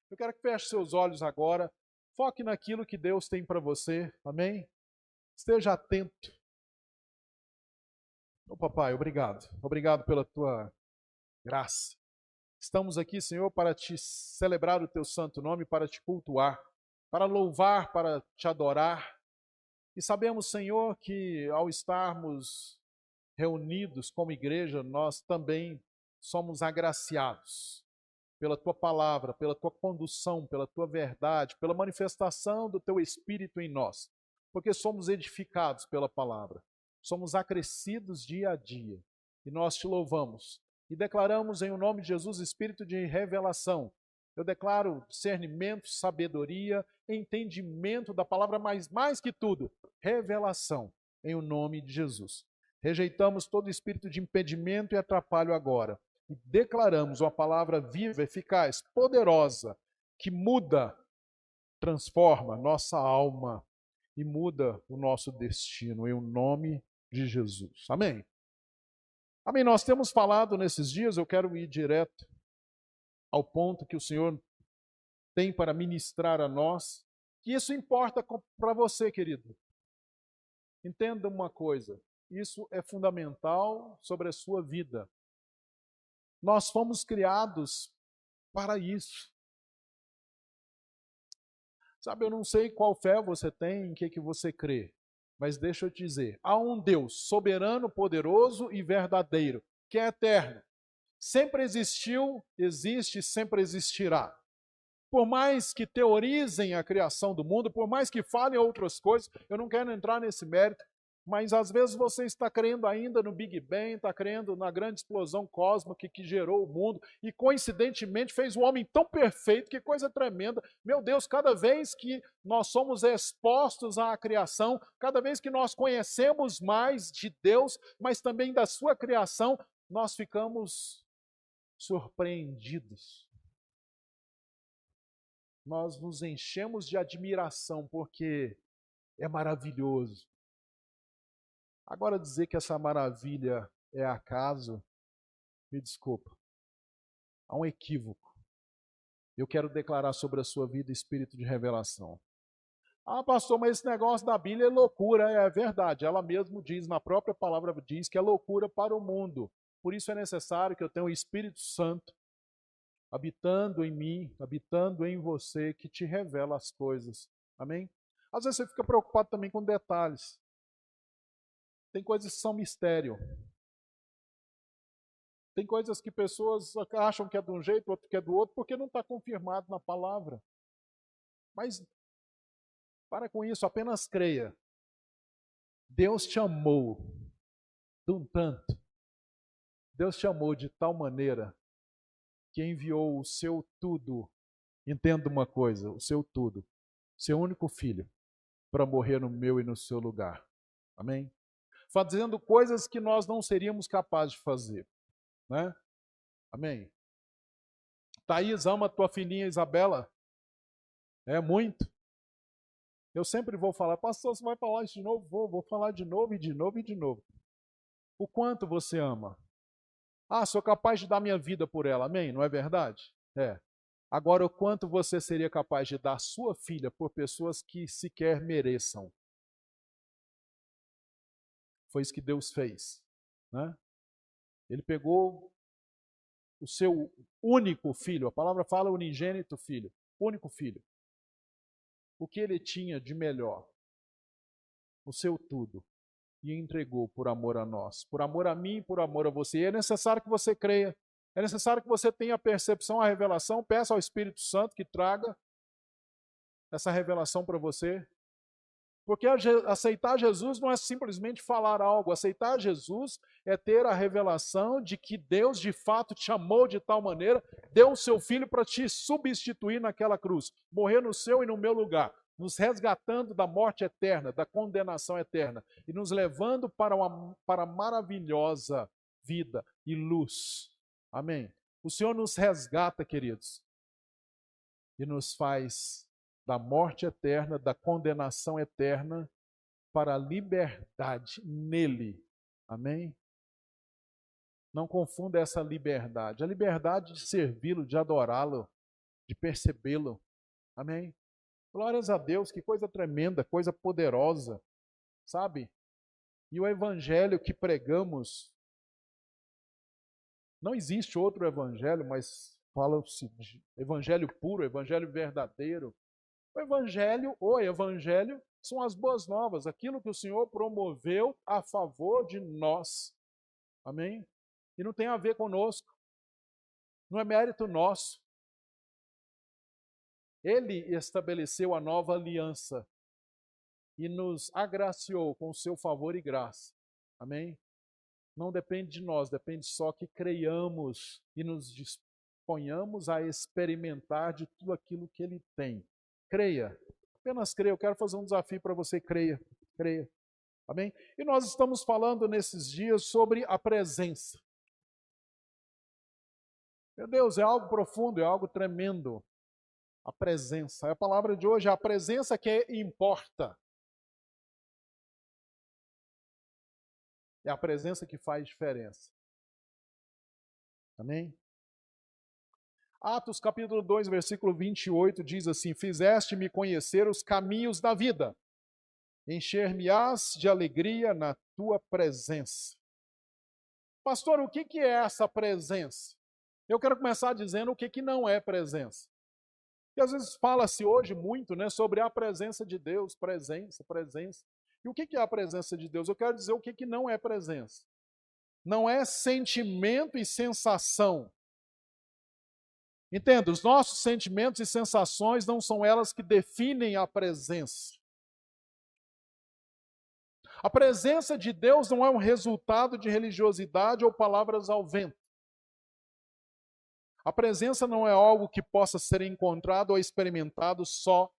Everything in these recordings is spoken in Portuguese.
Eu quero que feche seus olhos agora, foque naquilo que Deus tem para você, amém? Esteja atento. Ô papai, obrigado. Obrigado pela tua graça. Estamos aqui, Senhor, para te celebrar o teu santo nome, para te cultuar, para louvar, para te adorar. E sabemos, Senhor, que ao estarmos reunidos como igreja, nós também somos agraciados pela tua palavra, pela tua condução, pela tua verdade, pela manifestação do teu Espírito em nós, porque somos edificados pela palavra, somos acrescidos dia a dia, e nós te louvamos e declaramos em o nome de Jesus espírito de revelação. Eu declaro discernimento, sabedoria, entendimento da palavra, mas mais que tudo, revelação em o nome de Jesus. Rejeitamos todo espírito de impedimento e atrapalho agora e declaramos uma palavra viva, eficaz, poderosa, que muda, transforma nossa alma e muda o nosso destino, em nome de Jesus. Amém? Amém. Nós temos falado nesses dias, eu quero ir direto ao ponto que o Senhor tem para ministrar a nós, que isso importa para você, querido. Entenda uma coisa, isso é fundamental sobre a sua vida. Nós fomos criados para isso. Sabe, eu não sei qual fé você tem, em que você crê, mas deixa eu te dizer, há um Deus soberano, poderoso e verdadeiro, que é eterno. Sempre existiu, existe e sempre existirá. Por mais que teorizem a criação do mundo, por mais que falem outras coisas, eu não quero entrar nesse mérito, mas às vezes você está crendo ainda no Big Bang, está crendo na grande explosão cósmica que gerou o mundo e coincidentemente fez o homem tão perfeito, que coisa tremenda. Meu Deus, cada vez que nós somos expostos à criação, cada vez que nós conhecemos mais de Deus, mas também da sua criação, nós ficamos surpreendidos. Nós nos enchemos de admiração porque é maravilhoso. Agora dizer que essa maravilha é acaso, me desculpa, há um equívoco. Eu quero declarar sobre a sua vida espírito de revelação. Ah, pastor, mas esse negócio da Bíblia é loucura. É verdade, ela mesma diz, na própria palavra diz que é loucura para o mundo. Por isso é necessário que eu tenha o Espírito Santo habitando em mim, habitando em você, que te revela as coisas. Amém? Às vezes você fica preocupado também com detalhes. Tem coisas que são mistério. Tem coisas que pessoas acham que é de um jeito, outro que é do outro, porque não está confirmado na palavra. Mas para com isso, apenas creia. Deus te amou de um tanto. Deus te amou de tal maneira que enviou o seu tudo. Entenda uma coisa, o seu tudo, seu único filho, para morrer no meu e no seu lugar. Amém? Fazendo coisas que nós não seríamos capazes de fazer. Né? Amém? Thaís ama tua filhinha Isabela? É muito. Eu sempre vou falar, pastor, você vai falar isso de novo? Vou falar de novo e de novo e de novo. O quanto você ama? Ah, sou capaz de dar minha vida por ela, amém? Não é verdade? É. Agora, o quanto você seria capaz de dar sua filha por pessoas que sequer mereçam? Foi isso que Deus fez. Né? Ele pegou o seu único filho, a palavra fala unigênito filho, único filho. O que ele tinha de melhor? O seu tudo. E entregou por amor a nós, por amor a mim e por amor a você. E é necessário que você creia, é necessário que você tenha a percepção, a revelação. Peça ao Espírito Santo que traga essa revelação para você. Porque aceitar Jesus não é simplesmente falar algo. Aceitar Jesus é ter a revelação de que Deus de fato te amou de tal maneira, deu o seu Filho para te substituir naquela cruz, morrer no seu e no meu lugar, nos resgatando da morte eterna, da condenação eterna, e nos levando para a maravilhosa vida e luz. Amém? O Senhor nos resgata, queridos, e nos faz da morte eterna, da condenação eterna, para a liberdade nele. Amém? Não confunda essa liberdade. A liberdade de servi-lo, de adorá-lo, de percebê-lo. Amém? Glórias a Deus, que coisa tremenda, coisa poderosa, sabe? E o evangelho que pregamos, não existe outro evangelho, mas fala-se de evangelho puro, evangelho verdadeiro. O evangelho são as boas novas, aquilo que o Senhor promoveu a favor de nós. Amém? E não tem a ver conosco. Não é mérito nosso. Ele estabeleceu a nova aliança e nos agraciou com o seu favor e graça. Amém? Não depende de nós, depende só que creiamos e nos disponhamos a experimentar de tudo aquilo que Ele tem. Creia, apenas creia. Eu quero fazer um desafio para você, creia, creia. Amém? E nós estamos falando nesses dias sobre a presença. Meu Deus, é algo profundo, é algo tremendo. A presença. A palavra de hoje é a presença que importa. É a presença que faz diferença. Amém? Atos capítulo 2, versículo 28 diz assim: Fizeste-me conhecer os caminhos da vida, encher-me-ás de alegria na tua presença. Pastor, o que é essa presença? Eu quero começar dizendo o que não é presença. E às vezes fala-se hoje muito, né, sobre a presença de Deus, presença. E o que é a presença de Deus? Eu quero dizer o que não é presença. Não é sentimento e sensação. Entenda, os nossos sentimentos e sensações não são elas que definem a presença. A presença de Deus não é um resultado de religiosidade ou palavras ao vento. A presença não é algo que possa ser encontrado ou experimentado só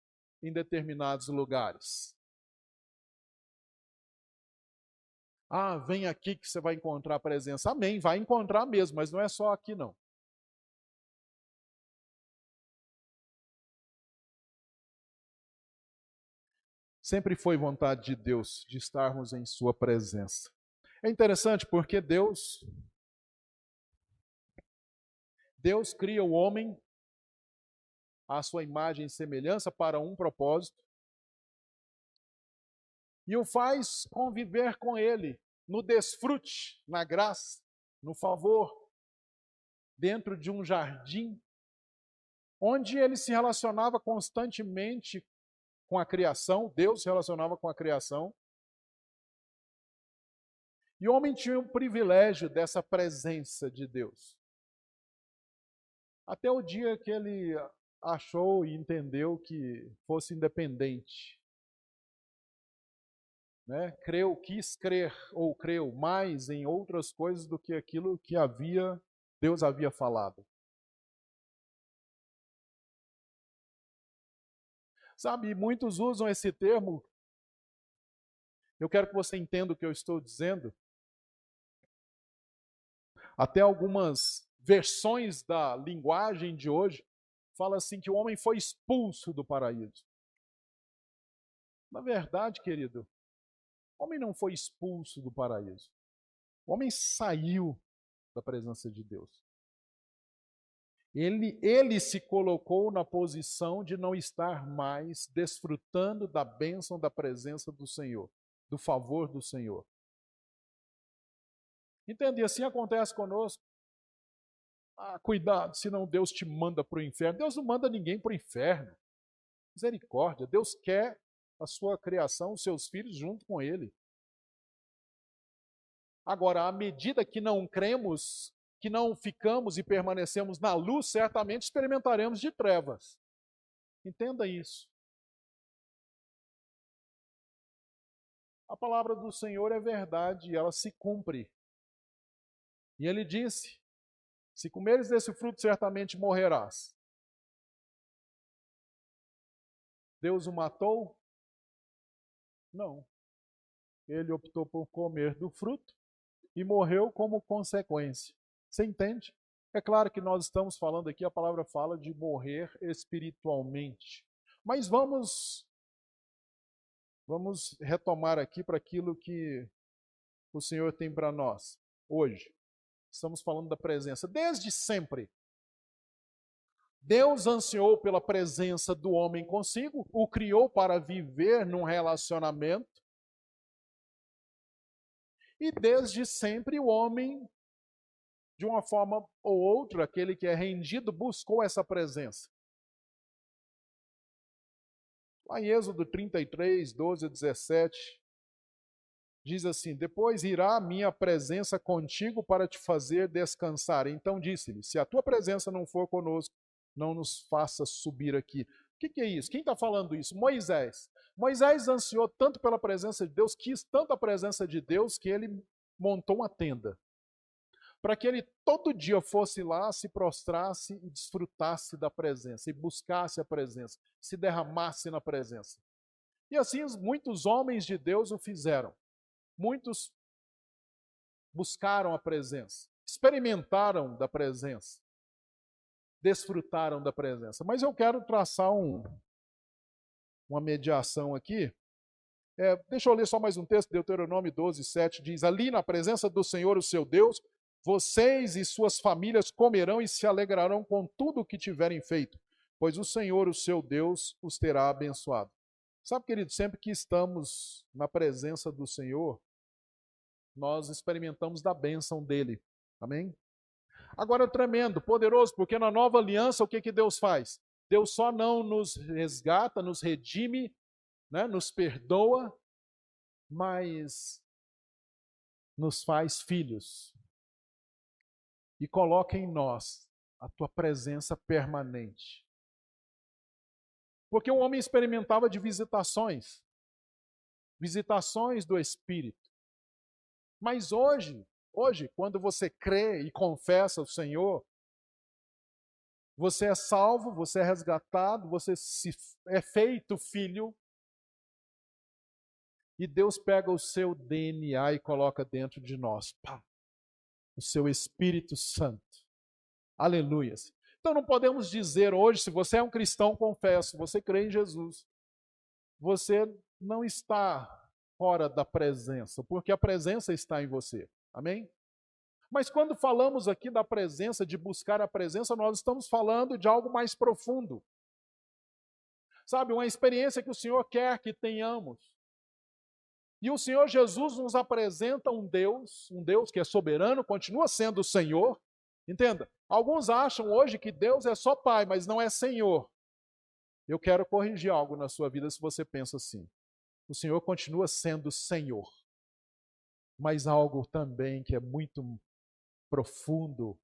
em determinados lugares. Ah, vem aqui que você vai encontrar a presença. Amém, vai encontrar mesmo, mas não é só aqui não. Sempre foi vontade de Deus de estarmos em sua presença. É interessante porque Deus cria o homem à sua imagem e semelhança para um propósito e o faz conviver com ele no desfrute, na graça, no favor, dentro de um jardim, onde ele se relacionava constantemente com a criação, Deus se relacionava com a criação, e o homem tinha o privilégio dessa presença de Deus. Até o dia que ele achou e entendeu que fosse independente. Né? Quis crer ou creu mais em outras coisas do que aquilo que Deus havia falado. Sabe, muitos usam esse termo. Eu quero que você entenda o que eu estou dizendo. Até algumas versões da linguagem de hoje fala assim que o homem foi expulso do paraíso. Na verdade, querido, o homem não foi expulso do paraíso. O homem saiu da presença de Deus. Ele se colocou na posição de não estar mais desfrutando da bênção da presença do Senhor, do favor do Senhor. Entende? Assim acontece conosco. Ah, cuidado, senão Deus te manda para o inferno. Deus não manda ninguém para o inferno. Misericórdia. Deus quer a sua criação, os seus filhos, junto com Ele. Agora, à medida que não cremos, que não ficamos e permanecemos na luz, certamente experimentaremos de trevas. Entenda isso. A palavra do Senhor é verdade e ela se cumpre. E Ele disse: se comeres desse fruto, certamente morrerás. Deus o matou? Não. Ele optou por comer do fruto e morreu como consequência. Você entende? É claro que nós estamos falando aqui, a palavra fala de morrer espiritualmente. Mas vamos retomar aqui para aquilo que o Senhor tem para nós hoje. Estamos falando da presença. Desde sempre, Deus ansiou pela presença do homem consigo, o criou para viver num relacionamento. E desde sempre o homem, de uma forma ou outra, aquele que é rendido, buscou essa presença. Lá em Êxodo 33, 12 a 17, diz assim: depois irá a minha presença contigo para te fazer descansar. Então disse-lhe: se a tua presença não for conosco, não nos faça subir aqui. O que é isso? Quem está falando isso? Moisés. Moisés ansiou tanto pela presença de Deus, quis tanto a presença de Deus, que ele montou uma tenda. Para que ele todo dia fosse lá, se prostrasse e desfrutasse da presença, e buscasse a presença, se derramasse na presença. E assim muitos homens de Deus o fizeram. Muitos buscaram a presença, experimentaram da presença, desfrutaram da presença. Mas eu quero traçar uma mediação aqui. Deixa eu ler só mais um texto, Deuteronômio 12, 7, diz: ali na presença do Senhor, o seu Deus, vocês e suas famílias comerão e se alegrarão com tudo o que tiverem feito, pois o Senhor, o seu Deus, os terá abençoado. Sabe, querido, sempre que estamos na presença do Senhor, nós experimentamos da bênção dele. Amém? Agora é tremendo, poderoso, porque na nova aliança o que Deus faz? Deus só não nos resgata, nos redime, né, nos perdoa, mas nos faz filhos e coloca em nós a tua presença permanente. Porque o homem experimentava de visitações do Espírito. Mas hoje, quando você crê e confessa o Senhor, você é salvo, você é resgatado, você é feito filho, e Deus pega o seu DNA e coloca dentro de nós. Pá, o seu Espírito Santo. Aleluia. Então não podemos dizer hoje, se você é um cristão, confesso, você crê em Jesus, você não está fora da presença, porque a presença está em você. Amém? Mas quando falamos aqui da presença, de buscar a presença, nós estamos falando de algo mais profundo. Sabe, uma experiência que o Senhor quer que tenhamos. E o Senhor Jesus nos apresenta um Deus que é soberano, continua sendo o Senhor. Entenda, alguns acham hoje que Deus é só Pai, mas não é Senhor. Eu quero corrigir algo na sua vida se você pensa assim. O Senhor continua sendo Senhor, mas algo também que é muito profundo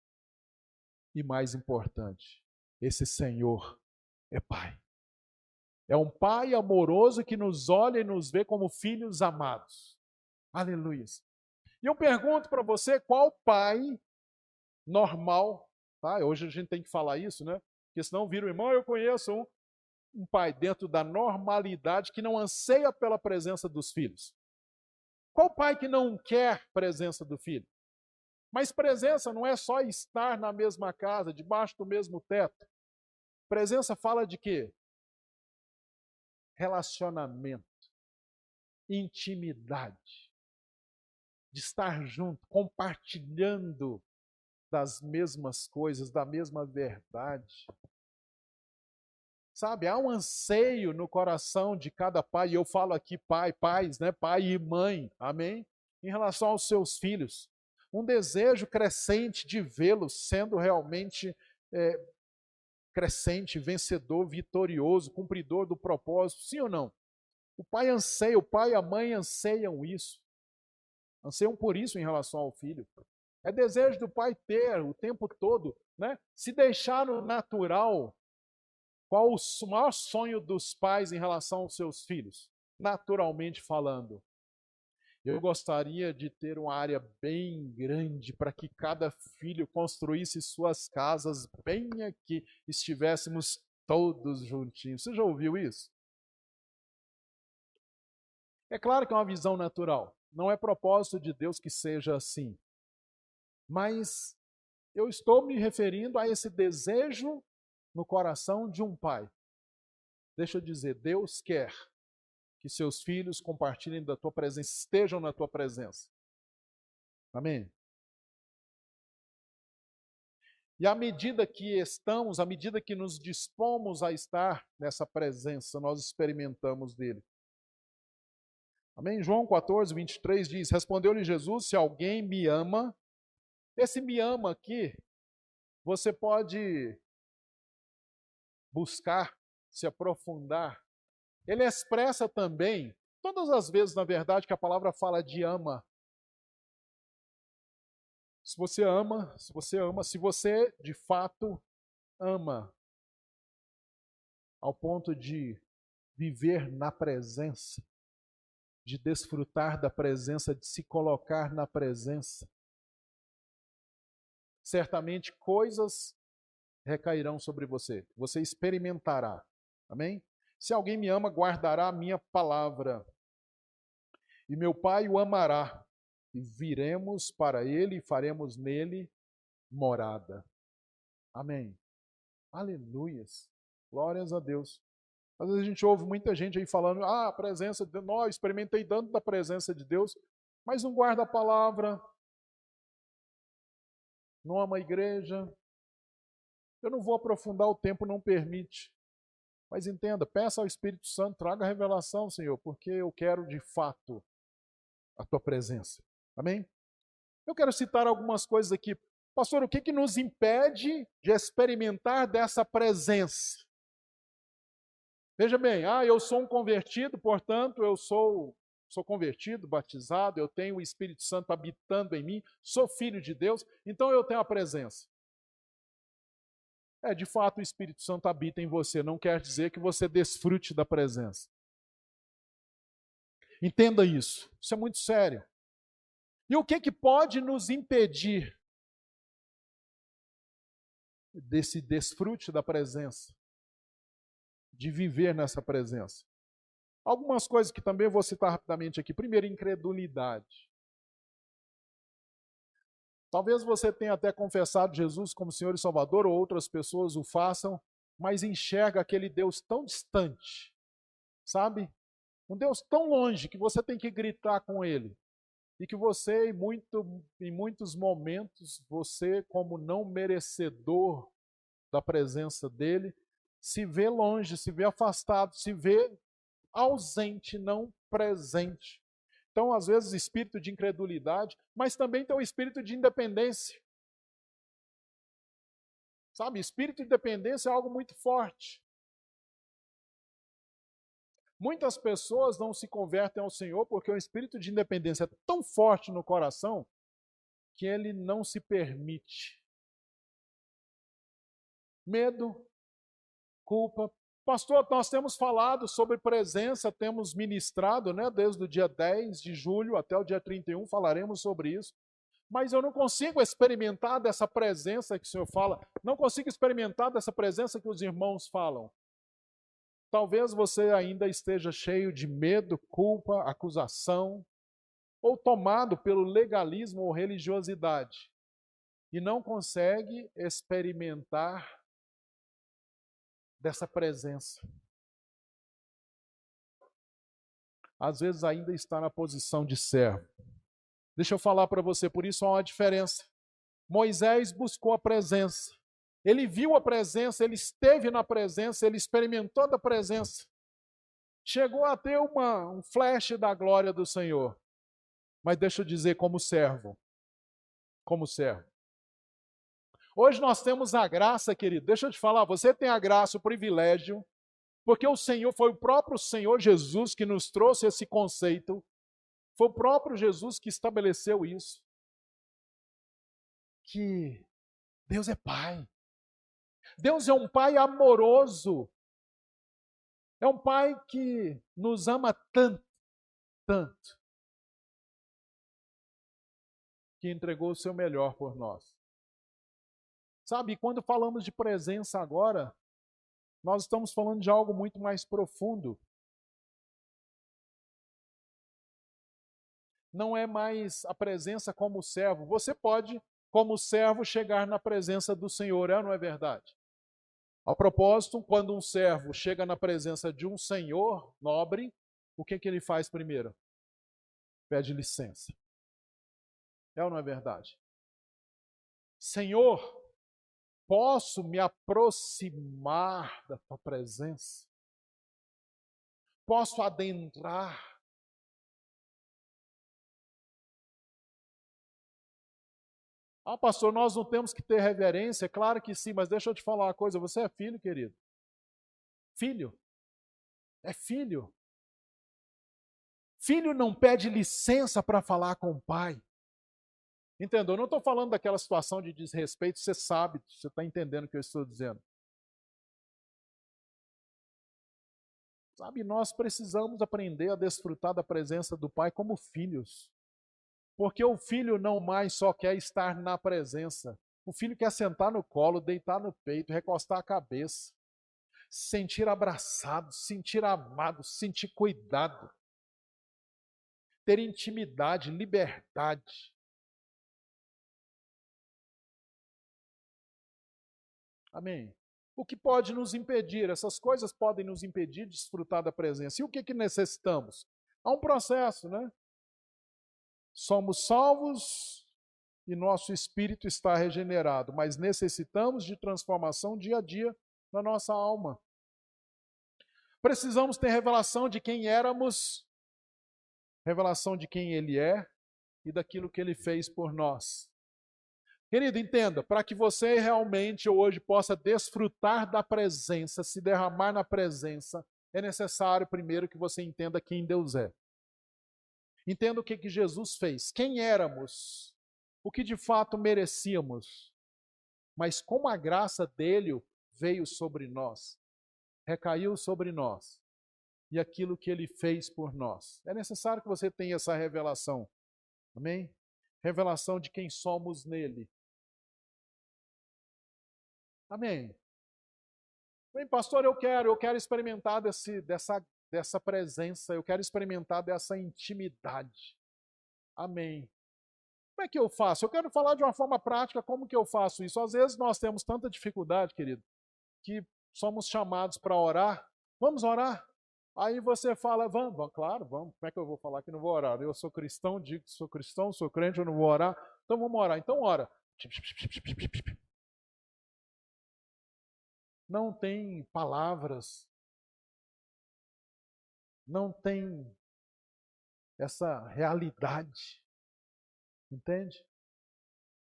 e mais importante. Esse Senhor é Pai. É um Pai amoroso que nos olha e nos vê como filhos amados. Aleluia. E eu pergunto para você, qual pai normal, tá? Hoje a gente tem que falar isso, né? Porque senão vira o irmão, eu conheço um pai dentro da normalidade que não anseia pela presença dos filhos. Qual pai que não quer presença do filho? Mas presença não é só estar na mesma casa, debaixo do mesmo teto. Presença fala de quê? Relacionamento, intimidade, de estar junto, compartilhando das mesmas coisas, da mesma verdade. Sabe, há um anseio no coração de cada pai, e eu falo aqui pais, né, pai e mãe, amém? Em relação aos seus filhos. Um desejo crescente de vê-los sendo realmente crescente, vencedor, vitorioso, cumpridor do propósito, sim ou não? O pai anseia, o pai e a mãe anseiam isso. Anseiam por isso em relação ao filho. É desejo do pai ter o tempo todo, né? Se deixar no natural. Qual o maior sonho dos pais em relação aos seus filhos? Naturalmente falando. Eu gostaria de ter uma área bem grande para que cada filho construísse suas casas bem aqui, estivéssemos todos juntinhos. Você já ouviu isso? É claro que é uma visão natural. Não é propósito de Deus que seja assim. Mas eu estou me referindo a esse desejo no coração de um pai. Deixa eu dizer, Deus quer que seus filhos compartilhem da tua presença, estejam na tua presença. Amém? E à medida que estamos, à medida que nos dispomos a estar nessa presença, nós experimentamos dele. Amém? João 14, 23 diz: Respondeu-lhe Jesus: Se alguém me ama, esse me ama aqui, você pode buscar, se aprofundar. Ele expressa também, todas as vezes, na verdade, que a palavra fala de ama. Se você ama, se você de fato ama, ao ponto de viver na presença, de desfrutar da presença, de se colocar na presença, certamente coisas recairão sobre você. Você experimentará. Amém? Se alguém me ama, guardará a minha palavra. E meu Pai o amará. E viremos para ele e faremos nele morada. Amém. Aleluias. Glórias a Deus. Às vezes a gente ouve muita gente aí falando: a presença de Deus, nós experimentei tanto da presença de Deus, mas não guarda a palavra, não ama a igreja. Eu não vou aprofundar, o tempo não permite. Mas entenda, peça ao Espírito Santo, traga a revelação, Senhor, porque eu quero de fato a tua presença. Amém? Eu quero citar algumas coisas aqui. Pastor, o que nos impede de experimentar dessa presença? Veja bem, eu sou um convertido, portanto, eu sou convertido, batizado, eu tenho o Espírito Santo habitando em mim, sou filho de Deus, então eu tenho a presença. De fato, o Espírito Santo habita em você, não quer dizer que você desfrute da presença. Entenda isso é muito sério. E o que pode nos impedir desse desfrute da presença? De viver nessa presença? Algumas coisas que também vou citar rapidamente aqui. Primeiro, incredulidade. Talvez você tenha até confessado Jesus como Senhor e Salvador, ou outras pessoas o façam, mas enxerga aquele Deus tão distante, sabe? Um Deus tão longe que você tem que gritar com ele. E que você, em muitos momentos, você, como não merecedor da presença dele, se vê longe, se vê afastado, se vê ausente, não presente. Então, às vezes, espírito de incredulidade, mas também tem o espírito de independência. Sabe, espírito de dependência é algo muito forte. Muitas pessoas não se convertem ao Senhor porque o espírito de independência é tão forte no coração que ele não se permite. Medo, culpa. Pastor, nós temos falado sobre presença, temos ministrado, desde o dia 10 de julho até o dia 31, falaremos sobre isso. Mas eu não consigo experimentar dessa presença que o Senhor fala, não consigo experimentar dessa presença que os irmãos falam. Talvez você ainda esteja cheio de medo, culpa, acusação, ou tomado pelo legalismo ou religiosidade, e não consegue experimentar dessa presença. Às vezes ainda está na posição de servo. Deixa eu falar para você, por isso há uma diferença. Moisés buscou a presença. Ele viu a presença, ele esteve na presença, ele experimentou da presença. Chegou a ter um flash da glória do Senhor. Mas deixa eu dizer, como servo. Como servo. Hoje nós temos a graça, querido. Deixa eu te falar, você tem a graça, o privilégio, porque o Senhor, foi o próprio Senhor Jesus que nos trouxe esse conceito. Foi o próprio Jesus que estabeleceu isso. Que Deus é Pai. Deus é um Pai amoroso. É um Pai que nos ama tanto, tanto, que entregou o seu melhor por nós. Sabe, quando falamos de presença agora, nós estamos falando de algo muito mais profundo. Não é mais a presença como servo. Você pode, como servo, chegar na presença do Senhor, não é verdade? A propósito, quando um servo chega na presença de um senhor nobre, o que ele faz primeiro? Pede licença. É ou não é verdade? Senhor, posso me aproximar da tua presença, posso adentrar. Ah, pastor, nós não temos que ter reverência? Claro que sim, mas deixa eu te falar uma coisa, você é filho, querido. Filho. É filho. Filho não pede licença para falar com o pai. Entendeu? Eu não estou falando daquela situação de desrespeito, você sabe, você está entendendo o que eu estou dizendo. Sabe, nós precisamos aprender a desfrutar da presença do pai como filhos. Porque o filho não mais só quer estar na presença. O filho quer sentar no colo, deitar no peito, recostar a cabeça, se sentir abraçado, se sentir amado, se sentir cuidado, ter intimidade, liberdade. Amém? O que pode nos impedir? Essas coisas podem nos impedir de desfrutar da presença. E o que necessitamos? Há um processo, né? Somos salvos e nosso espírito está regenerado, mas necessitamos de transformação dia a dia na nossa alma. Precisamos ter revelação de quem éramos, revelação de quem Ele é e daquilo que Ele fez por nós. Querido, entenda, para que você realmente hoje possa desfrutar da presença, se derramar na presença, é necessário primeiro que você entenda quem Deus é. Entenda o que Jesus fez, quem éramos, o que de fato merecíamos, mas como a graça dele veio sobre nós, recaiu sobre nós, e aquilo que ele fez por nós. É necessário que você tenha essa revelação, amém? Revelação de quem somos nele. Amém? Bem, pastor, eu quero experimentar dessa presença, eu quero experimentar dessa intimidade. Amém. Como é que eu faço? Eu quero falar de uma forma prática como que eu faço isso. Às vezes nós temos tanta dificuldade, querido, que somos chamados para orar. Vamos orar? Aí você fala, vamos, claro, vamos. Como é que eu vou falar que não vou orar? Eu sou cristão, digo que sou cristão, sou crente, eu não vou orar. Então vamos orar. Então ora. Não tem palavras, não tem essa realidade, entende?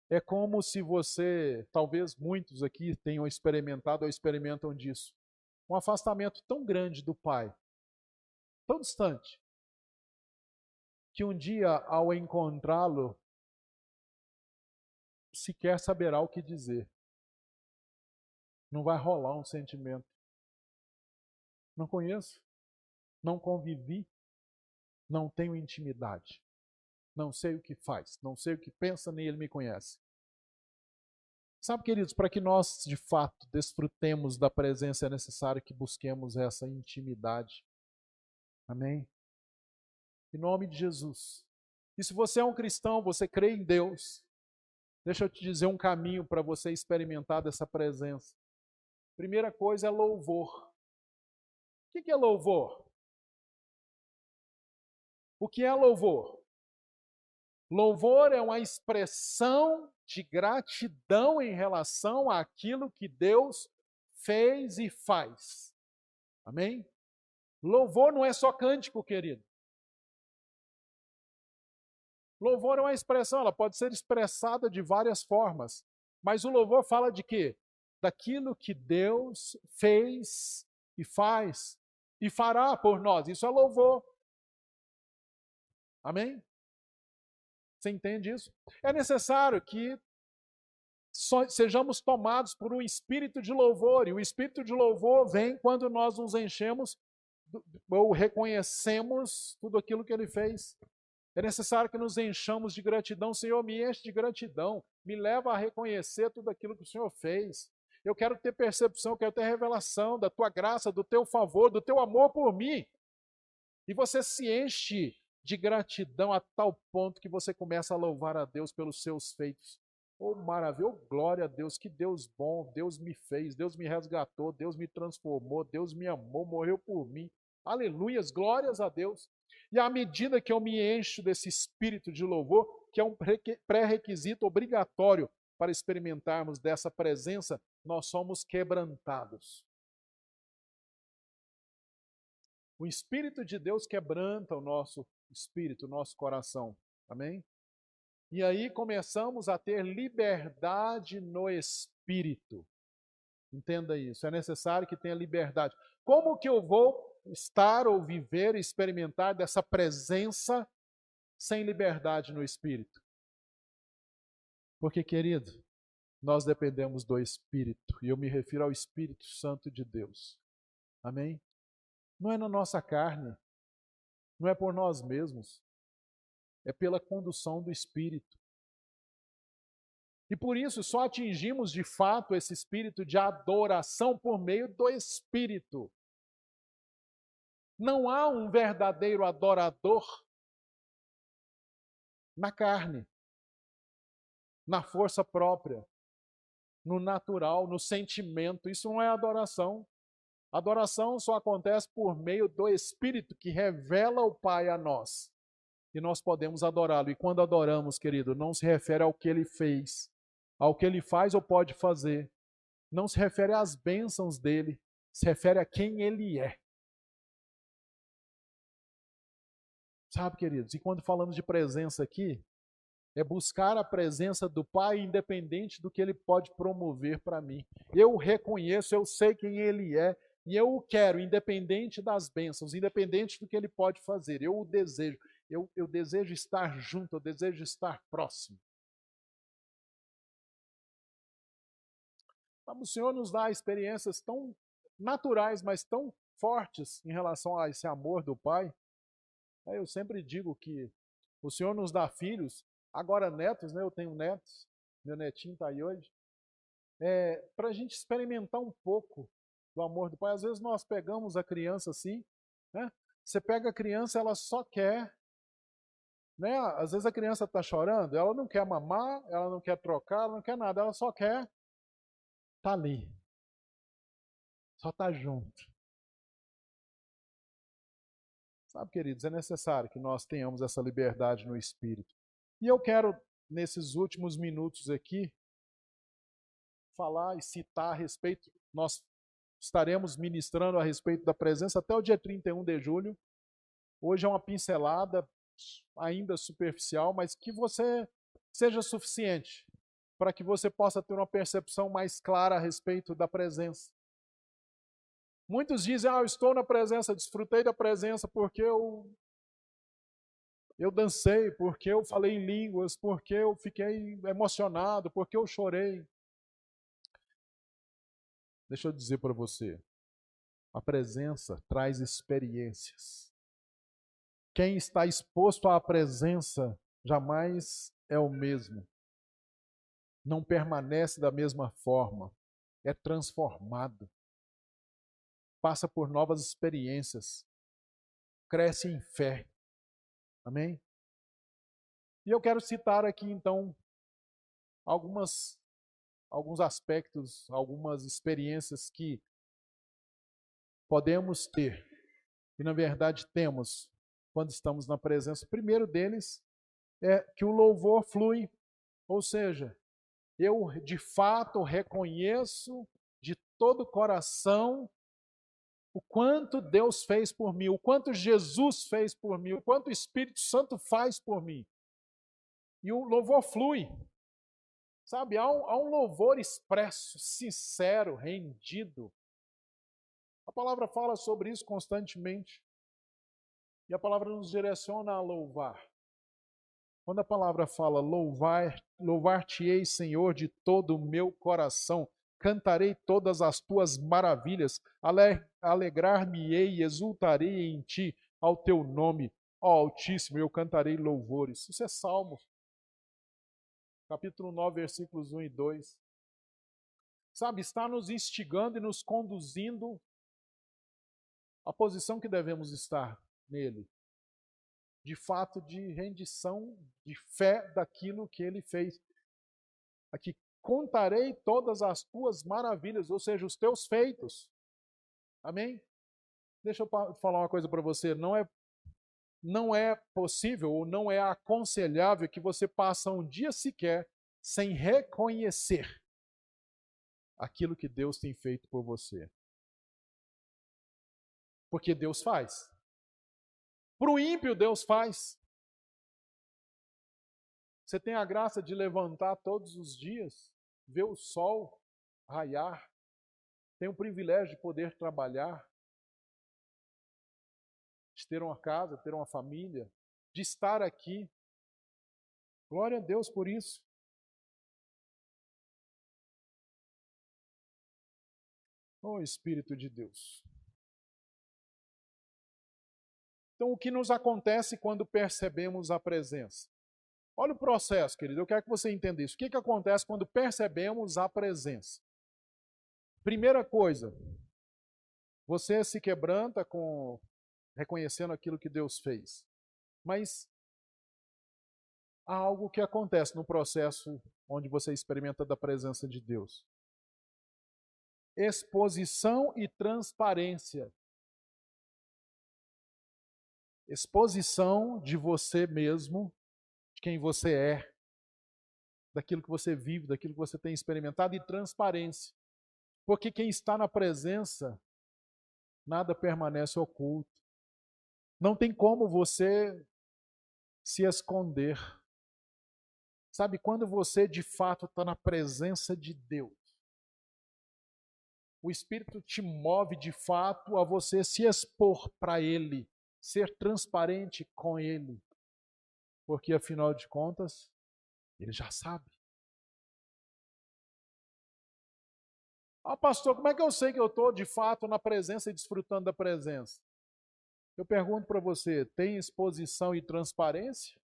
É como se você, talvez muitos aqui tenham experimentado ou experimentam disso, um afastamento tão grande do Pai, tão distante, que um dia ao encontrá-lo, sequer saberá o que dizer. Não vai rolar um sentimento. Não conheço, não convivi, não tenho intimidade. Não sei o que faz, não sei o que pensa, nem ele me conhece. Sabe, queridos, para que nós de fato desfrutemos da presença é necessário que busquemos essa intimidade. Amém? Em nome de Jesus. E se você é um cristão, você crê em Deus, deixa eu te dizer um caminho para você experimentar dessa presença. Primeira coisa é louvor. O que é louvor? O que é louvor? Louvor é uma expressão de gratidão em relação àquilo que Deus fez e faz. Amém? Louvor não é só cântico, querido. Louvor é uma expressão, ela pode ser expressada de várias formas. Mas o louvor fala de quê? Daquilo que Deus fez e faz e fará por nós. Isso é louvor. Amém? Você entende isso? É necessário que sejamos tomados por um espírito de louvor. E o espírito de louvor vem quando nós nos enchemos ou reconhecemos tudo aquilo que Ele fez. É necessário que nos enchamos de gratidão. Senhor, me enche de gratidão. Me leva a reconhecer tudo aquilo que o Senhor fez. Eu quero ter percepção, quero ter revelação da Tua graça, do Teu favor, do Teu amor por mim. E você se enche de gratidão a tal ponto que você começa a louvar a Deus pelos seus feitos. Oh, maravilha, oh, glória a Deus, que Deus bom, Deus me fez, Deus me resgatou, Deus me transformou, Deus me amou, morreu por mim. Aleluias, glórias a Deus. E à medida que eu me encho desse espírito de louvor, que é um pré-requisito obrigatório para experimentarmos dessa presença, nós somos quebrantados. O Espírito de Deus quebranta o nosso espírito, o nosso coração. Amém? E aí começamos a ter liberdade no Espírito. Entenda isso, é necessário que tenha liberdade. Como que eu vou estar ou viver, experimentar dessa presença sem liberdade no Espírito? Porque, querido, nós dependemos do Espírito, e eu me refiro ao Espírito Santo de Deus. Amém? Não é na nossa carne, não é por nós mesmos, é pela condução do Espírito. E por isso só atingimos de fato esse espírito de adoração por meio do Espírito. Não há um verdadeiro adorador na carne, na força própria, no natural, no sentimento. Isso não é adoração. Adoração só acontece por meio do Espírito que revela o Pai a nós. E nós podemos adorá-lo. E quando adoramos, querido, não se refere ao que ele fez, ao que ele faz ou pode fazer. Não se refere às bênçãos dele, se refere a quem ele é. Sabe, queridos, e quando falamos de presença aqui, é buscar a presença do Pai independente do que ele pode promover para mim. Eu o reconheço, eu sei quem ele é, e eu o quero, independente das bênçãos, independente do que ele pode fazer. Eu o desejo, eu desejo estar junto, eu desejo estar próximo. O Senhor nos dá experiências tão naturais, mas tão fortes em relação a esse amor do Pai. Eu sempre digo que o Senhor nos dá filhos, agora netos, né? Eu tenho netos, meu netinho está aí hoje, para a gente experimentar um pouco do amor do Pai. Às vezes nós pegamos a criança assim, né? Você pega a criança, ela só quer, né? Às vezes a criança está chorando, ela não quer mamar, ela não quer trocar, ela não quer nada, ela só quer estar ali, só estar junto. Sabe, queridos, é necessário que nós tenhamos essa liberdade no Espírito. E eu quero, nesses últimos minutos aqui, falar e citar a respeito, nós estaremos ministrando a respeito da presença até o dia 31 de julho. Hoje é uma pincelada ainda superficial, mas que você seja suficiente para que você possa ter uma percepção mais clara a respeito da presença. Muitos dizem, eu estou na presença, desfrutei da presença porque eu dancei, porque eu falei em línguas, porque eu fiquei emocionado, porque eu chorei. Deixa eu dizer para você, a presença traz experiências. Quem está exposto à presença jamais é o mesmo. Não permanece da mesma forma, é transformado. Passa por novas experiências, cresce em fé. Amém? E eu quero citar aqui, então, alguns aspectos, algumas experiências que podemos ter, e na verdade temos, quando estamos na presença. O primeiro deles é que o louvor flui, ou seja, eu de fato reconheço de todo o coração o quanto Deus fez por mim, o quanto Jesus fez por mim, o quanto o Espírito Santo faz por mim. E o louvor flui. Sabe, há um louvor expresso, sincero, rendido. A palavra fala sobre isso constantemente. E a palavra nos direciona a louvar. Quando a palavra fala louvar-te-ei, Senhor, de todo o meu coração, cantarei todas as tuas maravilhas, alegrar-me-ei e exultarei em ti, ao teu nome, ó Altíssimo, eu cantarei louvores. Isso é Salmo, capítulo 9, versículos 1 e 2. Sabe, está nos instigando e nos conduzindo à posição que devemos estar nele. De fato, de rendição, de fé daquilo que ele fez. Aqui, contarei todas as tuas maravilhas, ou seja, os teus feitos. Amém? Deixa eu falar uma coisa para você. Não é possível ou não é aconselhável que você passe um dia sequer sem reconhecer aquilo que Deus tem feito por você. Porque Deus faz. Para o ímpio, Deus faz. Você tem a graça de levantar todos os dias, ver o sol raiar, tem o privilégio de poder trabalhar, de ter uma casa, ter uma família, de estar aqui. Glória a Deus por isso. Oh, Espírito de Deus. Então, o que nos acontece quando percebemos a presença? Olha o processo, querido, eu quero que você entenda isso. O que acontece quando percebemos a presença? Primeira coisa, você se quebranta reconhecendo aquilo que Deus fez. Mas há algo que acontece no processo onde você experimenta da presença de Deus. Exposição e transparência. Exposição de você mesmo, de quem você é, daquilo que você vive, daquilo que você tem experimentado, e transparência. Porque quem está na presença, nada permanece oculto. Não tem como você se esconder. Sabe, quando você de fato está na presença de Deus, o Espírito te move de fato a você se expor para Ele, ser transparente com Ele. Porque afinal de contas, Ele já sabe. Ah, pastor, como é que eu sei que eu estou de fato na presença e desfrutando da presença? Eu pergunto para você, tem exposição e transparência?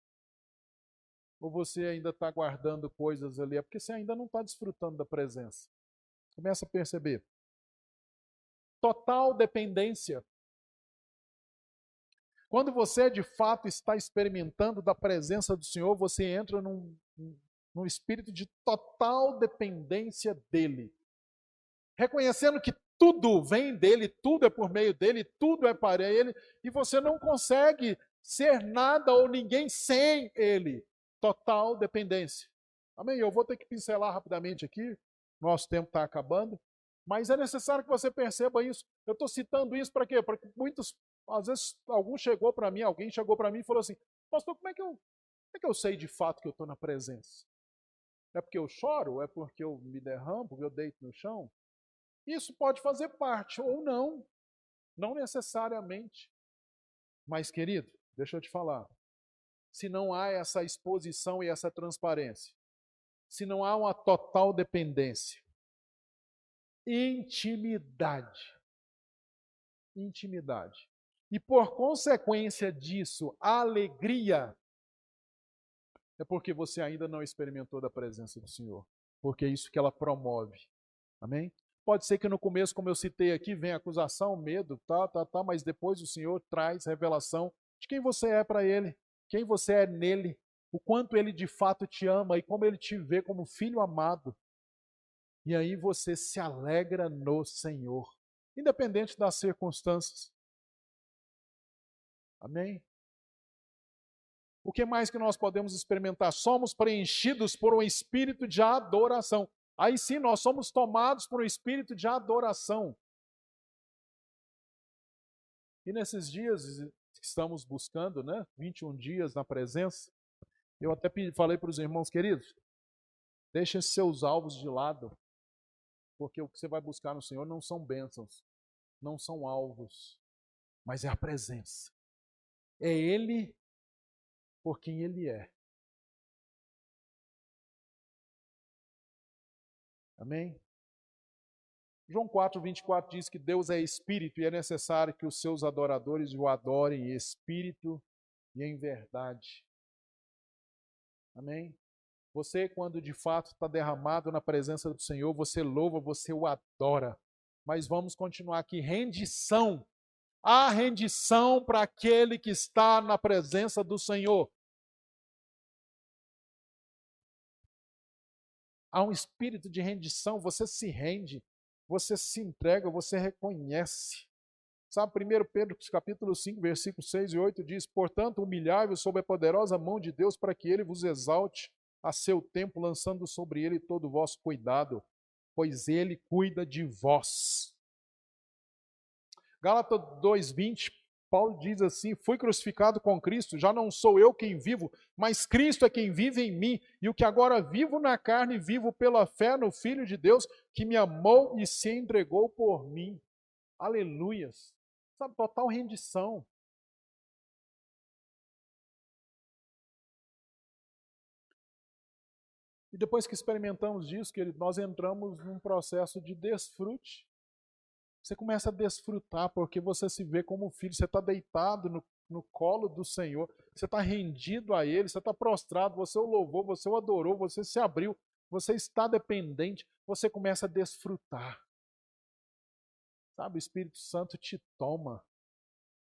Ou você ainda está guardando coisas ali? É porque você ainda não está desfrutando da presença. Começa a perceber. Total dependência. Quando você de fato está experimentando da presença do Senhor, você entra num espírito de total dependência dEle. Reconhecendo que tudo vem dEle, tudo é por meio dEle, tudo é para Ele, e você não consegue ser nada ou ninguém sem Ele. Total dependência. Amém? Eu vou ter que pincelar rapidamente aqui, nosso tempo está acabando, mas é necessário que você perceba isso. Eu estou citando isso para quê? Para que muitos, às vezes, alguém chegou para mim e falou assim, pastor, como é que eu sei de fato que eu estou na presença? É porque eu choro? É porque eu me derramo? Porque eu deito no chão? Isso pode fazer parte ou não, não necessariamente. Mas, querido, deixa eu te falar, se não há essa exposição e essa transparência, se não há uma total dependência, intimidade, e por consequência disso, alegria, é porque você ainda não experimentou da presença do Senhor, porque é isso que ela promove, amém? Pode ser que no começo, como eu citei aqui, venha acusação, medo, mas depois o Senhor traz revelação de quem você é para Ele, quem você é nele, o quanto Ele de fato te ama e como Ele te vê como filho amado. E aí você se alegra no Senhor, independente das circunstâncias. Amém? O que mais que nós podemos experimentar? Somos preenchidos por um espírito de adoração. Aí sim, nós somos tomados por um espírito de adoração. E nesses dias que estamos buscando, 21 dias na presença, eu até falei para os irmãos queridos, deixem seus alvos de lado, porque o que você vai buscar no Senhor não são bênçãos, não são alvos, mas é a presença. É Ele por quem Ele é. Amém? João 4:24 diz que Deus é espírito e é necessário que os seus adoradores o adorem em espírito e em verdade. Amém? Você, quando de fato está derramado na presença do Senhor, você louva, você o adora. Mas vamos continuar aqui. Rendição. Há rendição para aquele que está na presença do Senhor. Há um espírito de rendição, você se rende, você se entrega, você reconhece. Sabe, 1 Pedro capítulo 5, versículos 6 e 8 diz, portanto, humilhai-vos sob a poderosa mão de Deus para que Ele vos exalte a seu tempo, lançando sobre ele todo o vosso cuidado, pois ele cuida de vós. Gálatas 2:20, Paulo diz assim: fui crucificado com Cristo, já não sou eu quem vivo, mas Cristo é quem vive em mim, e o que agora vivo na carne, vivo pela fé no Filho de Deus, que me amou e se entregou por mim. Aleluias. Sabe, total rendição. E depois que experimentamos disso, querido, nós entramos num processo de desfrute. Você começa a desfrutar, porque você se vê como filho, você está deitado no colo do Senhor, você está rendido a Ele, você está prostrado, você o louvou, você o adorou, você se abriu, você está dependente, você começa a desfrutar. Sabe, o Espírito Santo te toma,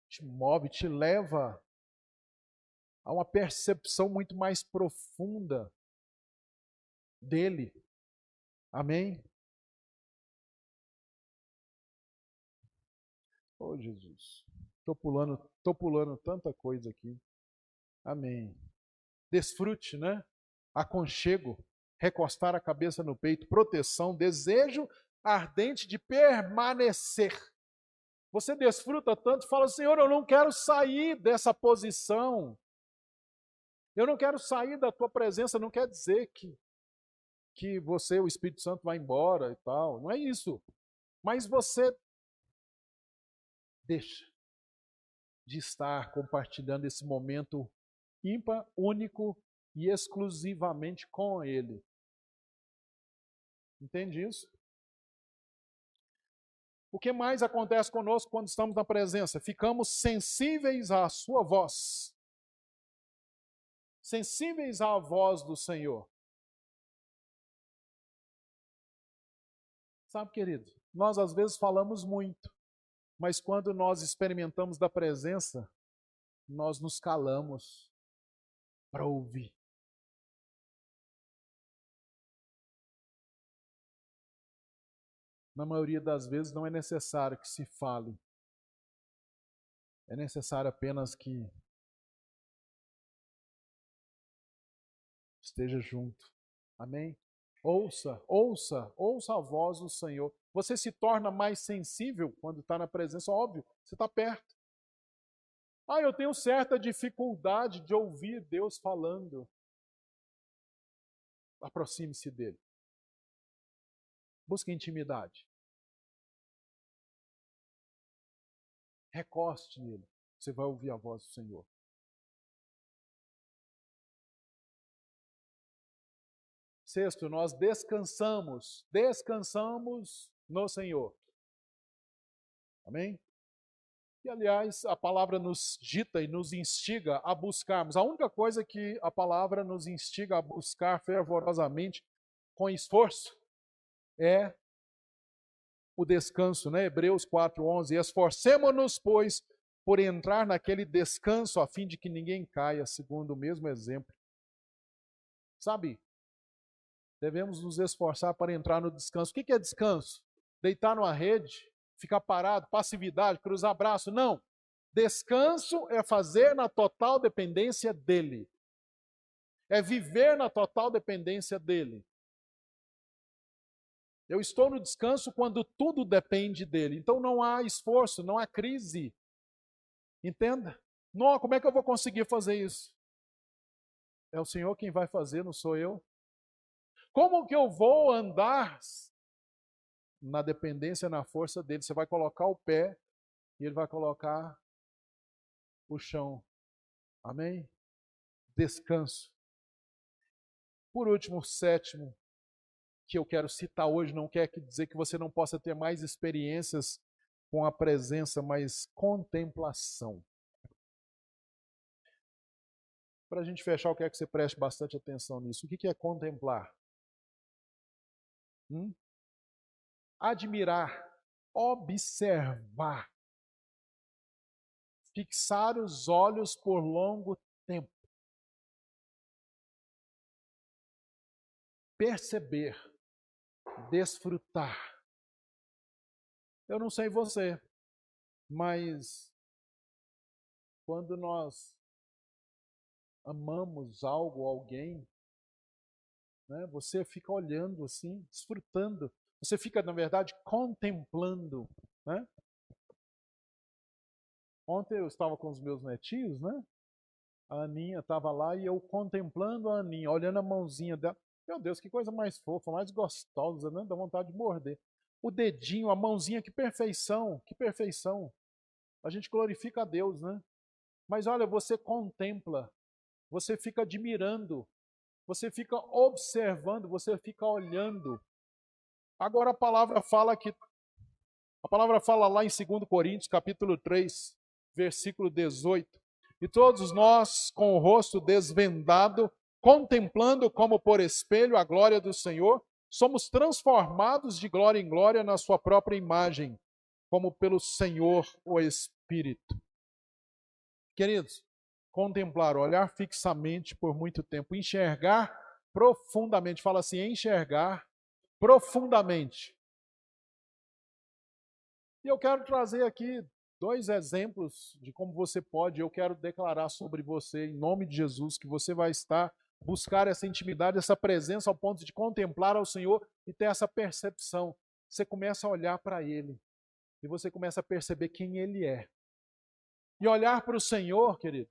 te move, te leva a uma percepção muito mais profunda dele. Amém? Oh, Jesus. Tô pulando tanta coisa aqui. Amém. Desfrute, né? Aconchego, recostar a cabeça no peito, proteção, desejo ardente de permanecer. Você desfruta tanto, fala, Senhor, eu não quero sair dessa posição. Eu não quero sair da tua presença. Não quer dizer que você, o Espírito Santo, vai embora e tal. Não é isso. Mas você deixa de estar compartilhando esse momento ímpar, único e exclusivamente com Ele. Entende isso? O que mais acontece conosco quando estamos na presença? Ficamos sensíveis à sua voz. Sensíveis à voz do Senhor. Sabe, querido, nós às vezes falamos muito, mas quando nós experimentamos da presença, nós nos calamos para ouvir. Na maioria das vezes não é necessário que se fale. É necessário apenas que esteja junto. Amém? Ouça a voz do Senhor. Você se torna mais sensível quando está na presença, óbvio, você está perto. Ah, eu tenho certa dificuldade de ouvir Deus falando. Aproxime-se dele. Busque intimidade. Recoste nele. Você vai ouvir a voz do Senhor. Sexto, nós descansamos no Senhor. Amém? E, aliás, a palavra nos dita e nos instiga a buscarmos. A única coisa que a palavra nos instiga a buscar fervorosamente, com esforço, é o descanso, né? Hebreus 4:11. Esforcemo-nos, pois, por entrar naquele descanso, a fim de que ninguém caia, segundo o mesmo exemplo. Sabe? Devemos nos esforçar para entrar no descanso. O que é descanso? Deitar numa rede, ficar parado, passividade, cruzar braço? Não. Descanso é fazer na total dependência dele. É viver na total dependência dele. Eu estou no descanso quando tudo depende dele. Então não há esforço, não há crise. Entenda? Não, como é que eu vou conseguir fazer isso? É o Senhor quem vai fazer, não sou eu. Como que eu vou andar na dependência, na força dele? Você vai colocar o pé e ele vai colocar o chão. Amém? Descanso. Por último, sétimo, que eu quero citar hoje, não quer dizer que você não possa ter mais experiências com a presença, mas contemplação. Para a gente fechar, eu quero que você preste bastante atenção nisso. O que é contemplar? Admirar, observar, fixar os olhos por longo tempo, perceber, desfrutar. Eu não sei você, mas quando nós amamos algo, alguém, né? Você fica olhando assim, desfrutando. Você fica, na verdade, contemplando, né? Ontem eu estava com os meus netinhos, né? A Aninha estava lá e eu contemplando a Aninha, olhando a mãozinha dela. Meu Deus, que coisa mais fofa, mais gostosa, né? Dá vontade de morder. O dedinho, a mãozinha, que perfeição, que perfeição. A gente glorifica a Deus, né? Mas olha, você contempla, você fica admirando, você fica observando, você fica olhando. Agora a palavra fala lá em 2 Coríntios, capítulo 3, versículo 18. E todos nós, com o rosto desvendado, contemplando como por espelho a glória do Senhor, somos transformados de glória em glória na sua própria imagem, como pelo Senhor o Espírito. Queridos, contemplar, olhar fixamente por muito tempo, enxergar profundamente, fala assim, enxergar profundamente. E eu quero trazer aqui 2 exemplos de como você pode, eu quero declarar sobre você, em nome de Jesus, que você vai buscar essa intimidade, essa presença ao ponto de contemplar ao Senhor e ter essa percepção. Você começa a olhar para Ele e você começa a perceber quem Ele é. E olhar para o Senhor, querido,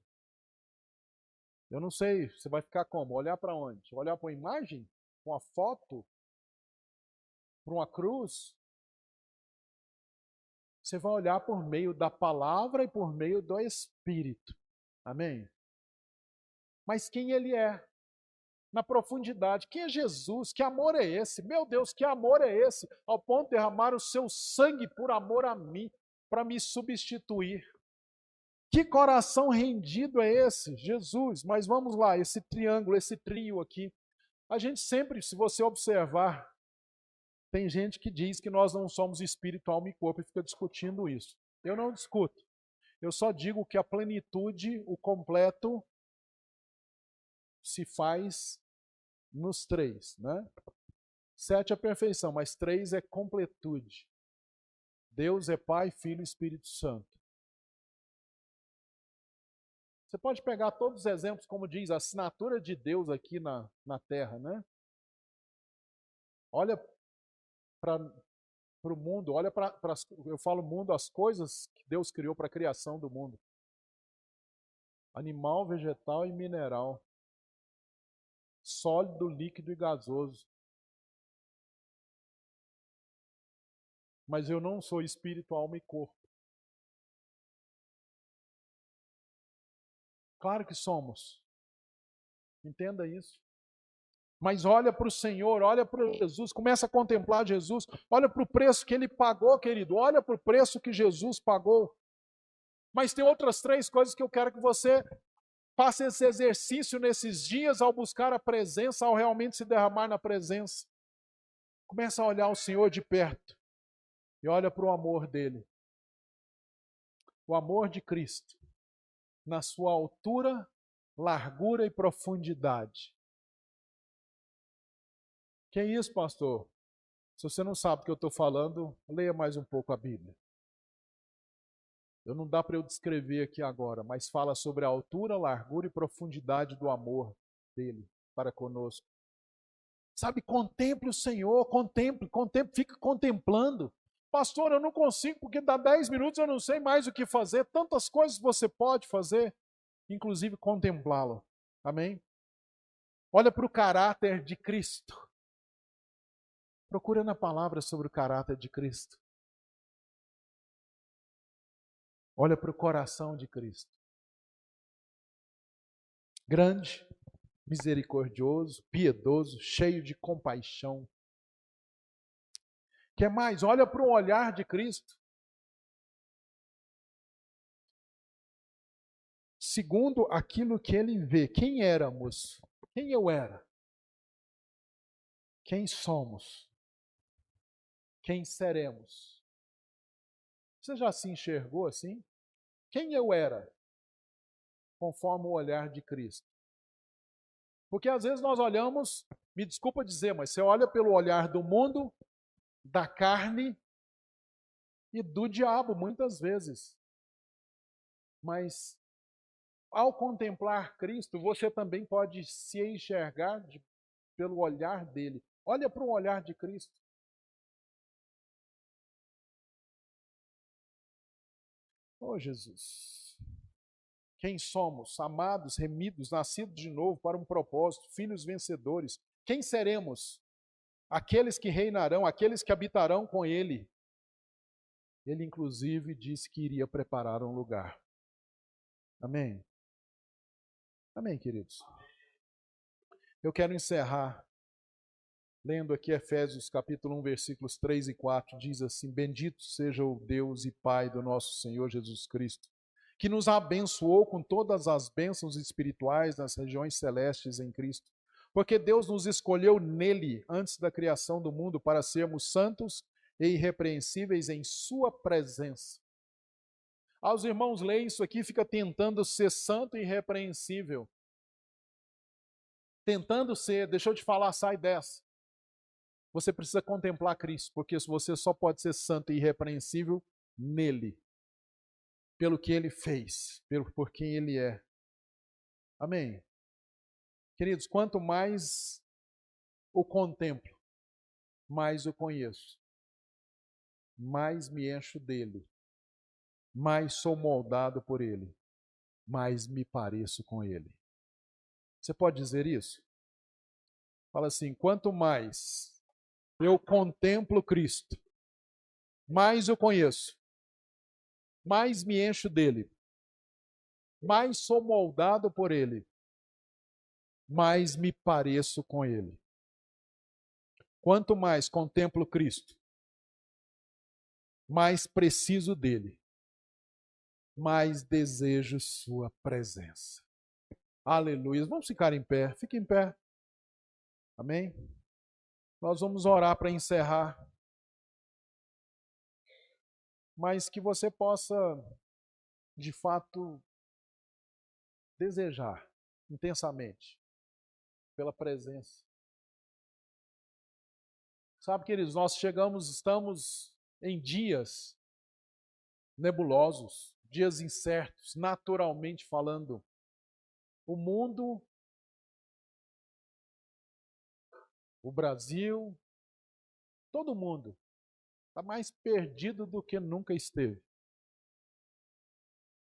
eu não sei, você vai ficar como? Olhar para onde? Olhar para uma imagem? Para uma foto? Para uma cruz? Você vai olhar por meio da palavra e por meio do Espírito. Amém? Mas quem Ele é? Na profundidade. Quem é Jesus? Que amor é esse? Meu Deus, que amor é esse? Ao ponto de derramar o seu sangue por amor a mim, para me substituir. Que coração rendido é esse? Jesus. Mas vamos lá, esse triângulo, esse trio aqui. A gente sempre, se você observar, tem gente que diz que nós não somos espírito, alma e corpo e fica discutindo isso. Eu não discuto. Eu só digo que a plenitude, o completo, se faz nos 3, né? 7 é perfeição, mas 3 é completude. Deus é Pai, Filho e Espírito Santo. Você pode pegar todos os exemplos, como diz, a assinatura de Deus aqui na terra, né? Olha para o mundo, olha para, eu falo mundo, as coisas que Deus criou para a criação do mundo. Animal, vegetal e mineral. Sólido, líquido e gasoso. Mas eu não sou espírito, alma e corpo. Claro que somos. Entenda isso. Mas olha para o Senhor, olha para Jesus, começa a contemplar Jesus, olha para o preço que Ele pagou, querido, olha para o preço que Jesus pagou. Mas tem outras 3 coisas que eu quero que você faça esse exercício nesses dias ao buscar a presença, ao realmente se derramar na presença. Começa a olhar o Senhor de perto e olha para o amor dele. O amor de Cristo, na sua altura, largura e profundidade. Que é isso, pastor? Se você não sabe o que eu estou falando, leia mais um pouco a Bíblia. Não dá para eu descrever aqui agora, mas fala sobre a altura, largura e profundidade do amor dele para conosco. Sabe, contemple o Senhor, contemple, fica contemplando. Pastor, eu não consigo, porque dá 10 minutos eu não sei mais o que fazer. Tantas coisas você pode fazer, inclusive contemplá-lo. Amém? Olha para o caráter de Cristo. Procura na palavra sobre o caráter de Cristo. Olha para o coração de Cristo. Grande, misericordioso, piedoso, cheio de compaixão. Quer mais? Olha para o olhar de Cristo. Segundo aquilo que ele vê, quem éramos? Quem eu era? Quem somos? Quem seremos? Você já se enxergou assim? Quem eu era? Conforme o olhar de Cristo. Porque às vezes nós olhamos, me desculpa dizer, mas você olha pelo olhar do mundo, da carne e do diabo, muitas vezes. Mas ao contemplar Cristo, você também pode se enxergar pelo olhar dele. Olha para o olhar de Cristo. Oh, Jesus. Quem somos? Amados, remidos, nascidos de novo para um propósito, filhos vencedores. Quem seremos? Aqueles que reinarão, aqueles que habitarão com ele. Ele, inclusive, disse que iria preparar um lugar. Amém? Amém, queridos? Eu quero encerrar lendo aqui Efésios capítulo 1, versículos 3 e 4. Diz assim: Bendito seja o Deus e Pai do nosso Senhor Jesus Cristo, que nos abençoou com todas as bênçãos espirituais nas regiões celestes em Cristo. Porque Deus nos escolheu nele, antes da criação do mundo, para sermos santos e irrepreensíveis em sua presença. Aos irmãos, leem isso aqui, fica tentando ser santo e irrepreensível. Tentando ser, deixa eu te falar, sai dessa. Você precisa contemplar Cristo, porque você só pode ser santo e irrepreensível nele. Pelo que ele fez, por quem ele é. Amém? Queridos, quanto mais o contemplo, mais o conheço, mais me encho dele, mais sou moldado por ele, mais me pareço com ele. Você pode dizer isso? Fala assim: quanto mais eu contemplo Cristo, mais eu conheço, mais me encho dele, mais sou moldado por ele, mais me pareço com ele. Quanto mais contemplo Cristo, mais preciso dele, mais desejo sua presença. Aleluia. Vamos ficar em pé. Fique em pé. Amém? Nós vamos orar para encerrar. Mas que você possa, de fato, desejar intensamente pela presença. Sabe, queridos, nós estamos em dias nebulosos, dias incertos, naturalmente falando. O mundo, o Brasil, todo mundo está mais perdido do que nunca esteve.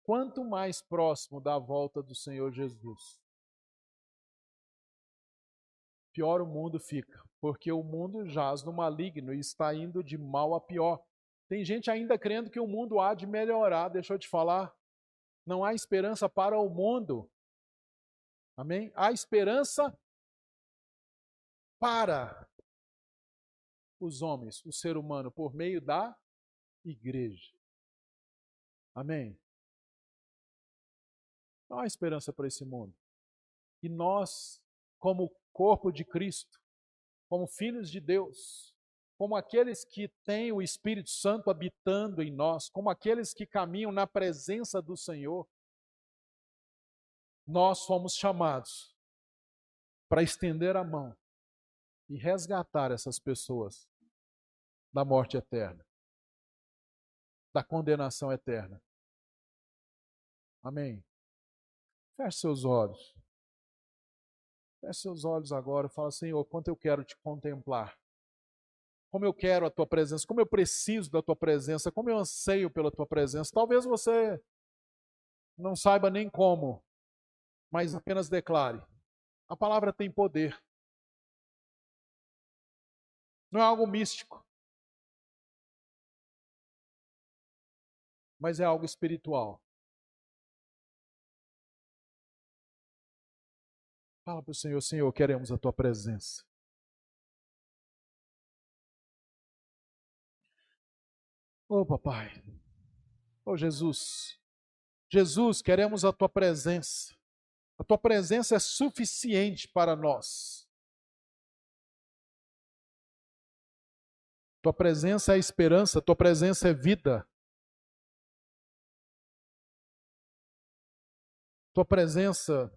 Quanto mais próximo da volta do Senhor Jesus, pior o mundo fica, porque o mundo jaz no maligno e está indo de mal a pior. Tem gente ainda crendo que o mundo há de melhorar. Deixa eu te falar, não há esperança para o mundo. Amém? Há esperança para os homens, o ser humano, por meio da igreja. Amém? Não há esperança para esse mundo. E nós, como corpo de Cristo, como filhos de Deus, como aqueles que têm o Espírito Santo habitando em nós, como aqueles que caminham na presença do Senhor, nós fomos chamados para estender a mão e resgatar essas pessoas da morte eterna, da condenação eterna. Amém? Feche seus olhos. Feche seus olhos agora e fala: Senhor, quanto eu quero te contemplar. Como eu quero a tua presença, como eu preciso da tua presença, como eu anseio pela tua presença. Talvez você não saiba nem como, mas apenas declare. A palavra tem poder. Não é algo místico, mas é algo espiritual. Fala para o Senhor: Senhor, queremos a tua presença. Oh, papai. Oh, Jesus. Jesus, queremos a tua presença. A tua presença é suficiente para nós. Tua presença é esperança, tua presença é vida. Tua presença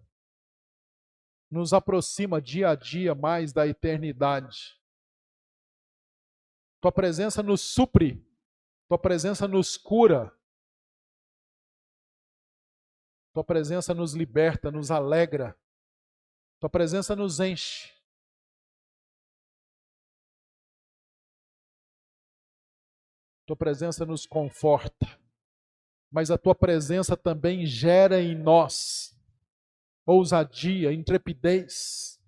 nos aproxima dia a dia mais da eternidade. Tua presença nos supre. Tua presença nos cura. Tua presença nos liberta, nos alegra. Tua presença nos enche. Tua presença nos conforta, mas a tua presença também gera em nós ousadia, intrepidez.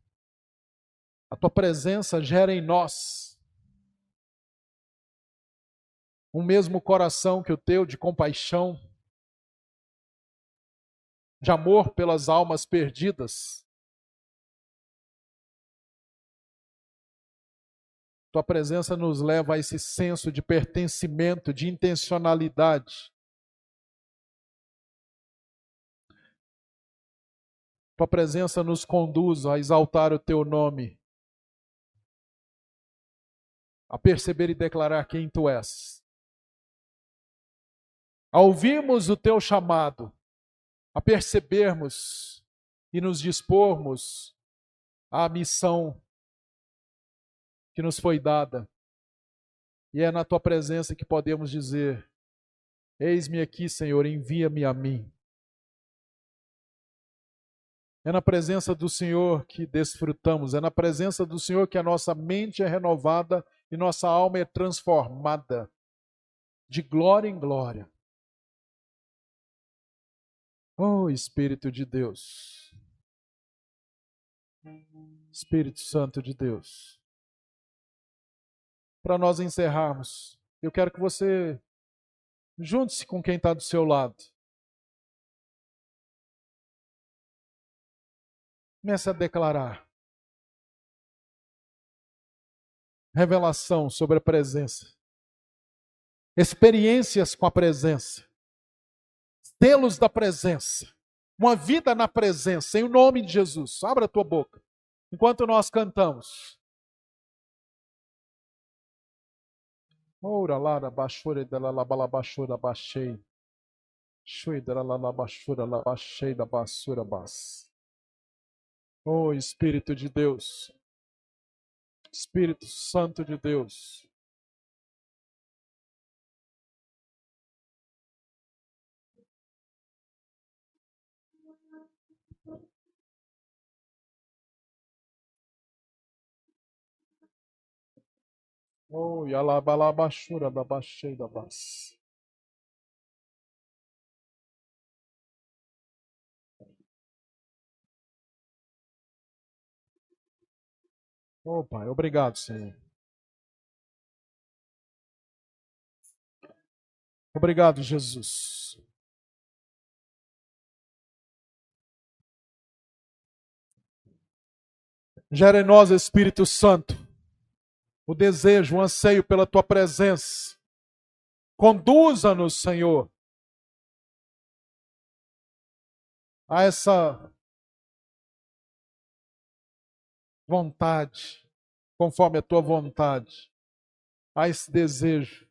A tua presença gera em nós um mesmo coração que o teu, de compaixão, de amor pelas almas perdidas. Tua presença nos leva a esse senso de pertencimento, de intencionalidade. Tua presença nos conduz a exaltar o teu nome, a perceber e declarar quem tu és. A ouvirmos o teu chamado, a percebermos e nos dispormos à missão que nos foi dada. E é na tua presença que podemos dizer: eis-me aqui, Senhor, envia-me a mim. É na presença do Senhor que desfrutamos, é na presença do Senhor que a nossa mente é renovada e nossa alma é transformada de glória em glória. Oh, Espírito de Deus, Espírito Santo de Deus. Para nós encerrarmos, eu quero que você junte-se com quem está do seu lado. Comece a declarar revelação sobre a presença, experiências com a presença, selos da presença, uma vida na presença, em nome de Jesus. Abra a tua boca, enquanto nós cantamos. Ora lá da baixura dela la balabachura baixei. Chui dela la baixura la baixei da basura bas. Oh, Espírito de Deus, Espírito Santo de Deus. Oh, yalabalabachura da baixei da bas. Oh, Pai, obrigado, Senhor. Obrigado, Jesus. Gera em nós, Espírito Santo, o desejo, o anseio pela tua presença. Conduza-nos, Senhor, a essa vontade, conforme a tua vontade, a esse desejo,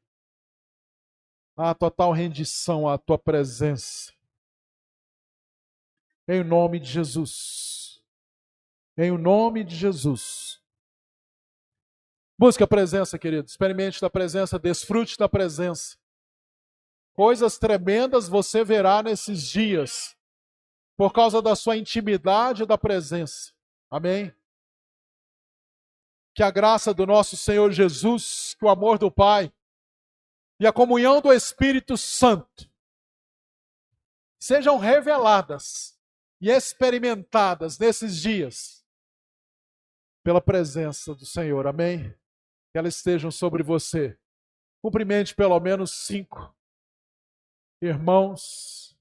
a total rendição à tua presença. Em nome de Jesus. Em nome de Jesus. Busque a presença, querido. Experimente da presença, desfrute da presença. Coisas tremendas você verá nesses dias, por causa da sua intimidade da presença. Amém? Que a graça do nosso Senhor Jesus, que o amor do Pai e a comunhão do Espírito Santo sejam reveladas e experimentadas nesses dias pela presença do Senhor. Amém? Que elas estejam sobre você. Cumprimente pelo menos 5 irmãos.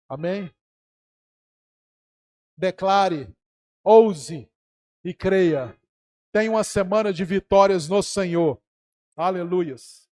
Amém? Declare, ouse e creia. Tenha uma semana de vitórias no Senhor. Aleluias.